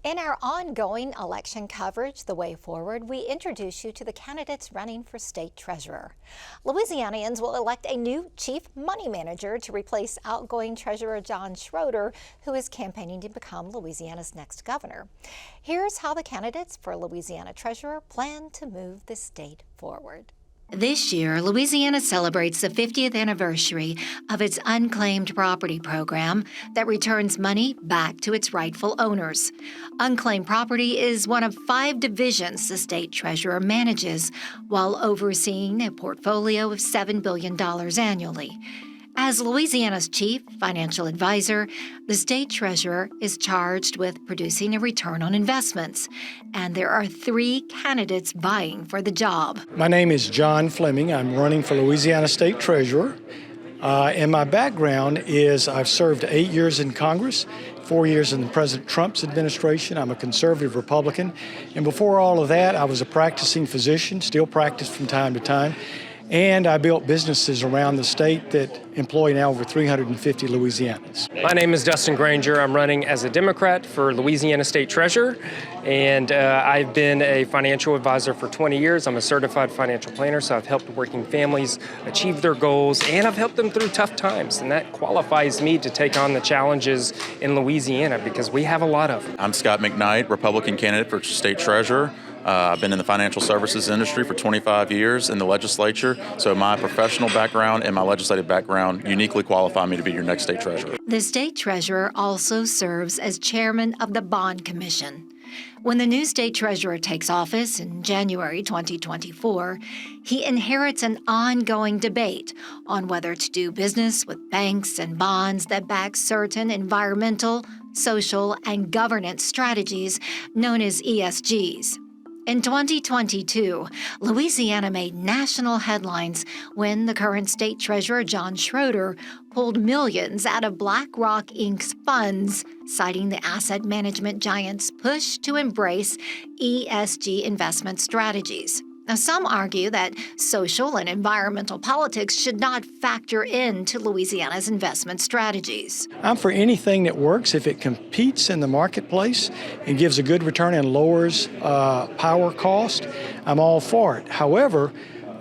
In our ongoing election coverage, The Way Forward, we introduce you to the candidates running for state treasurer. Louisianians will elect a new chief money manager to replace outgoing Treasurer John Schroeder, who is campaigning to become Louisiana's next governor. Here's how the candidates for Louisiana Treasurer plan to move the state forward. This year, Louisiana celebrates the 50th anniversary of its unclaimed property program that returns money back to its rightful owners. Unclaimed property is one of 5 divisions the state treasurer manages while overseeing a portfolio of $7 billion annually. As Louisiana's chief financial advisor, the state treasurer is charged with producing a return on investments, and there are 3 candidates vying for the job. My name is John Fleming. I'm running for Louisiana State Treasurer, and my background is I've served 8 years in Congress, 4 years in President Trump's administration. I'm a conservative Republican, and before all of that, I was a practicing physician, still practice from time to time. And I built businesses around the state that employ now over 350 Louisianans. My name is Dustin Granger. I'm running as a Democrat for Louisiana State Treasurer, and I've been a financial advisor for 20 years. I'm a certified financial planner, so I've helped working families achieve their goals, and I've helped them through tough times, and that qualifies me to take on the challenges in Louisiana because we have a lot of them. I'm Scott McKnight, Republican candidate for State Treasurer. I've been in the financial services industry for 25 years in the legislature, so my professional background and my legislative background uniquely qualify me to be your next state treasurer. The state treasurer also serves as chairman of the Bond Commission. When the new state treasurer takes office in January 2024, he inherits an ongoing debate on whether to do business with banks and bonds that back certain environmental, social, and governance strategies known as ESGs. In 2022, Louisiana made national headlines when the current state treasurer, John Schroeder, pulled millions out of BlackRock Inc.'s funds, citing the asset management giant's push to embrace ESG investment strategies. Now, some argue that social and environmental politics should not factor into Louisiana's investment strategies. I'm for anything that works if it competes in the marketplace and gives a good return and lowers power cost. I'm all for it. However,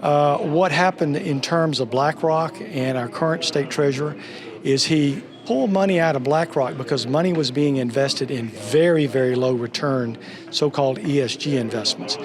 what happened in terms of BlackRock and our current state treasurer is he pulled money out of BlackRock because money was being invested in very, very low return, so-called ESG investments.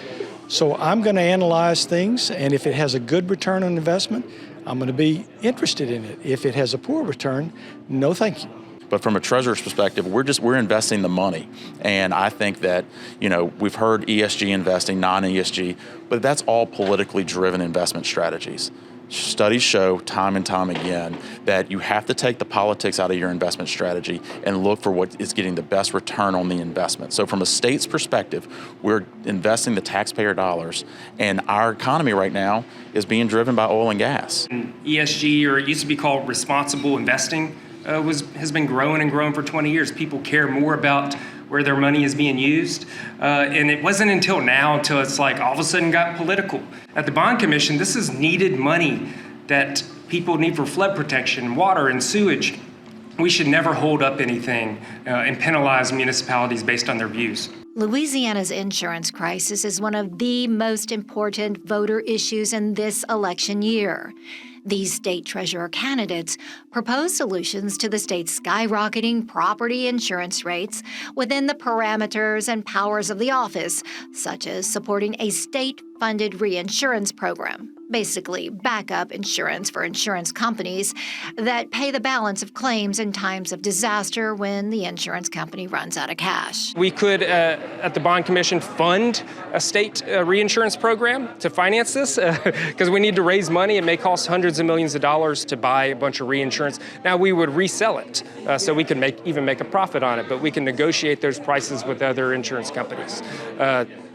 So I'm going to analyze things, and if it has a good return on investment, I'm going to be interested in it. If it has a poor return, no thank you. But from a treasurer's perspective, we're investing the money. And I think that, we've heard ESG investing, non-ESG, but that's all politically driven investment strategies. Studies show time and time again that you have to take the politics out of your investment strategy and look for what is getting the best return on the investment. So from a state's perspective, we're investing the taxpayer dollars, and our economy right now is being driven by oil and gas. ESG, or it used to be called responsible investing, has been growing and growing for 20 years. People care more about where their money is being used. And it wasn't until now, until it's like all of a sudden got political. At the Bond Commission, this is needed money that people need for flood protection, water and sewage. We should never hold up anything and penalize municipalities based on their views. Louisiana's insurance crisis is one of the most important voter issues in this election year. These state treasurer candidates propose solutions to the state's skyrocketing property insurance rates within the parameters and powers of the office, such as supporting a state-funded reinsurance program, basically backup insurance for insurance companies that pay the balance of claims in times of disaster when the insurance company runs out of cash. We could, at the Bond Commission, fund a state reinsurance program to finance this because we need to raise money. It may cost hundreds of millions of dollars to buy a bunch of reinsurance. Now, we would resell it so we can even make a profit on it, but we can negotiate those prices with other insurance companies.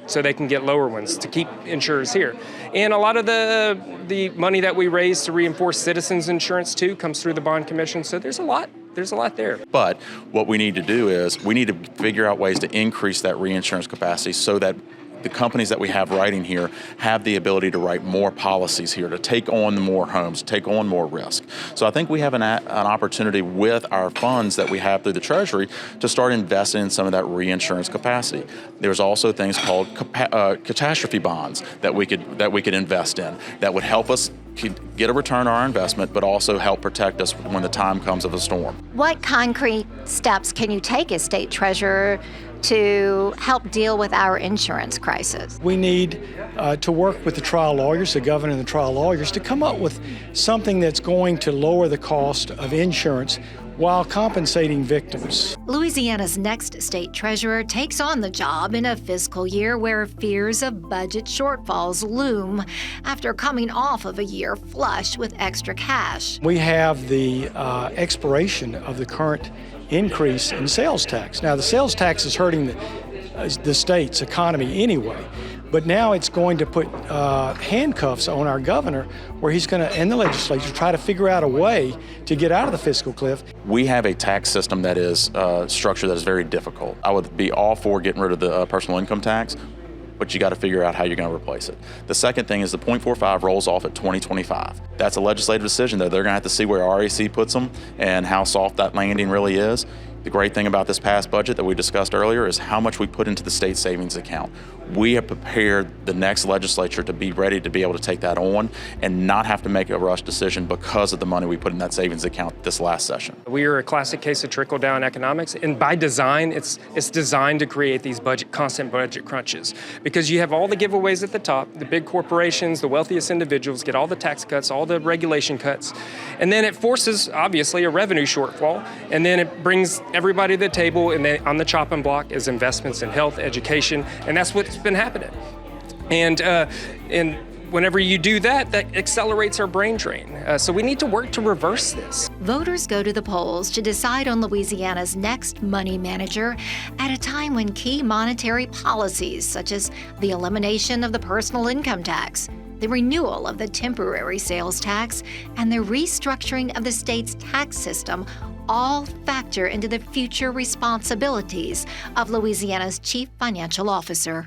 So they can get lower ones to keep insurers here. And a lot of the money that we raise to reinforce citizens insurance too comes through the Bond Commission. So there's a lot there. But what we need to do is we need to figure out ways to increase that reinsurance capacity so that the companies that we have writing here have the ability to write more policies here, to take on more homes, take on more risk. So I think we have an opportunity with our funds that we have through the Treasury to start investing in some of that reinsurance capacity. There's also things called catastrophe bonds that we could invest in that would help us get a return on our investment, but also help protect us when the time comes of a storm. What concrete steps can you take as state treasurer to help deal with our insurance crisis? We need to work with the trial lawyers, the governor and the trial lawyers, to come up with something that's going to lower the cost of insurance while compensating victims. Louisiana's next state treasurer takes on the job in a fiscal year where fears of budget shortfalls loom after coming off of a year flush with extra cash. We have the expiration of the current increase in sales tax. Now, the sales tax is hurting the state's economy anyway, but now it's going to put handcuffs on our governor, where he's going to, and the legislature, try to figure out a way to get out of the fiscal cliff. We have a tax system that is structured that is very difficult. I would be all for getting rid of the personal income tax, but you got to figure out how you're going to replace it. The second thing is the 0.45 rolls off at 2025. That's a legislative decision, though. They're going to have to see where RAC puts them and how soft that landing really is. The great thing about this past budget that we discussed earlier is how much we put into the state savings account. We have prepared the next legislature to be ready to be able to take that on and not have to make a rush decision because of the money we put in that savings account this last session. We are a classic case of trickle-down economics, and by design, it's designed to create these constant budget crunches, because you have all the giveaways at the top. The big corporations, the wealthiest individuals get all the tax cuts, all the regulation cuts, and then it forces, obviously, a revenue shortfall, and then it brings everybody to the table, and then on the chopping block is investments in health, education, and that's what's been happening. And whenever you do that, that accelerates our brain drain. So we need to work to reverse this. Voters go to the polls to decide on Louisiana's next money manager at a time when key monetary policies, such as the elimination of the personal income tax, the renewal of the temporary sales tax, and the restructuring of the state's tax system all factor into the future responsibilities of Louisiana's chief financial officer.